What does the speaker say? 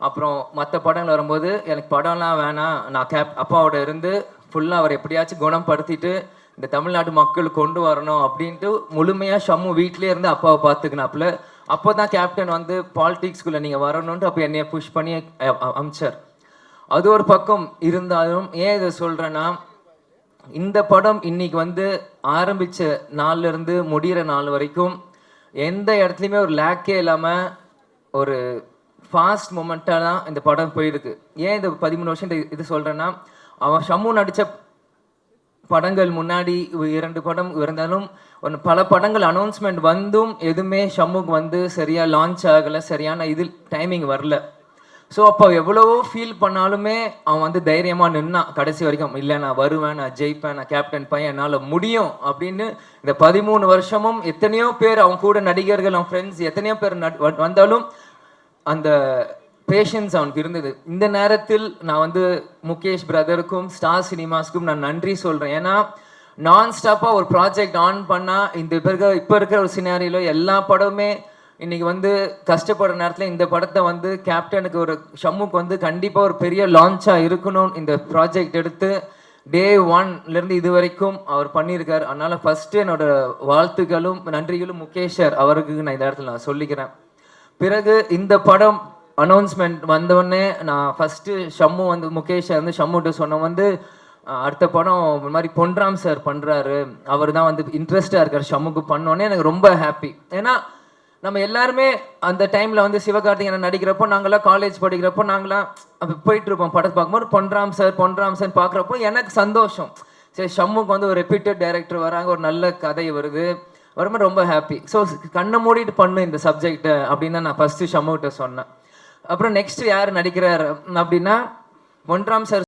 அப்புறம் மற்ற படங்கள் வரும்போது எனக்கு படம்லாம் வேணாம், நான் அப்பாவோட இருந்து ஃபுல்லாக அவர் எப்படியாச்சும் குணப்படுத்திட்டு இந்த தமிழ்நாட்டு மக்கள் கொண்டு வரணும் அப்படின்ட்டு முழுமையாக ஷம்மு வீட்டிலே இருந்து அப்பாவை பார்த்துக்கினாப்புல. அப்போ தான் கேப்டன் வந்து பாலிடிக்ஸ்குள்ளே நீங்கள் வரணுன்ட்டு அப்போ என்னைய புஷ் பண்ணி அமிச்சார். அது ஒரு பக்கம் இருந்தாலும் ஏன் இதை சொல்கிறேன்னா, இந்த படம் இன்னைக்கு வந்து ஆரம்பித்த நாள்லேருந்து முடிகிற நாள் வரைக்கும் எந்த இடத்துலையுமே ஒரு லேக்கே இல்லாமல் ஒரு ஃபாஸ்ட் மூமெண்ட்டாக தான் இந்த படம் போயிருக்கு. ஏன் இந்த 13 வருஷம் இது சொல்கிறேன்னா, அவன் ஷம்மு நடித்த படங்கள் முன்னாடி 2 படம் இருந்தாலும் பல படங்கள் அனௌன்ஸ்மெண்ட் வந்தும் எதுவுமே ஷம்முக்கு வந்து சரியாக லான்ச் ஆகலை, சரியான இது டைமிங் வரல. ஸோ அப்போ எவ்வளவோ ஃபீல் பண்ணாலுமே அவன் வந்து தைரியமாக நின்னான் கடைசி வரைக்கும். இல்லை நான் வருவேன், நான் ஜெயிப்பேன், நான் கேப்டன் பையன், என்னால் முடியும் அப்படின்னு. இந்த 13 வருஷமும் எத்தனையோ பேர் அவன் கூட நடிகர்கள், அவன் ஃப்ரெண்ட்ஸ் எத்தனையோ பேர் வந்தாலும் அந்த பேஷன்ஸ் அவனுக்கு இருந்தது. இந்த நேரத்தில் நான் வந்து முகேஷ் பிரதருக்கும் ஸ்டார் சினிமாஸ்க்கும் நான் நன்றி சொல்கிறேன். ஏன்னா நான் ஸ்டாப்பாக ஒரு ப்ராஜெக்ட் ஆன் பண்ணால் இப்போ இருக்கிற ஒரு சினாரியில் எல்லா படமுமே இன்னைக்கு வந்து கஷ்டப்படுற நேரத்தில் இந்த படத்தை வந்து கேப்டனுக்கு ஒரு ஷம்முக்கு வந்து கண்டிப்பாக ஒரு பெரிய லான்ச்சாக இருக்கணும் இந்த ப்ராஜெக்ட் எடுத்து டே 1லேருந்து இது வரைக்கும் அவர் பண்ணியிருக்கார். அதனால் ஃபஸ்ட்டு என்னோட வாழ்த்துக்களும் நன்றிகளும் முகேஷ் சார் அவருக்கு நான் இந்த இடத்துல நான் சொல்லிக்கிறேன். பிறகு இந்த படம் அனௌன்ஸ்மெண்ட் வந்தோடனே நான் ஃபஸ்ட்டு ஷம்மு வந்து முகேஷ் வந்து ஷம்முகிட்ட சொன்ன வந்து அடுத்த படம் இந்த மாதிரி பொன்ராம் சார் பண்ணுறாரு, அவர் தான் வந்து இன்ட்ரெஸ்டாக இருக்கார் ஷம்முக்கு பண்ணோன்னே எனக்கு ரொம்ப ஹாப்பி. ஏன்னா நம்ம எல்லாருமே அந்த டைமில் வந்து சிவகார்த்திகேயன் நடிக்கிறப்போ நாங்களாம் காலேஜ் படிக்கிறப்போ நாங்களாம் அப்போ போயிட்டுருப்போம் படத்தை பார்க்கும்போது பொன்ராம் சார் பார்க்குறப்போ எனக்கு சந்தோஷம். சரி ஷம்முக்கு வந்து ஒரு ரெப்யூட்டட் டைரக்டர் வராங்க, ஒரு நல்ல கதை வருது, வரும்போது ரொம்ப ஹாப்பி. ஸோ கண்ணை மூடிட்டு பண்ணு இந்த சப்ஜெக்டை அப்படின்னு தான் நான் ஃபஸ்ட்டு ஷம்முகிட்ட சொன்னேன். அப்புறம் நெக்ஸ்ட் யார் நடிக்கிறார் அப்படின்னா பொன்ராம் சார்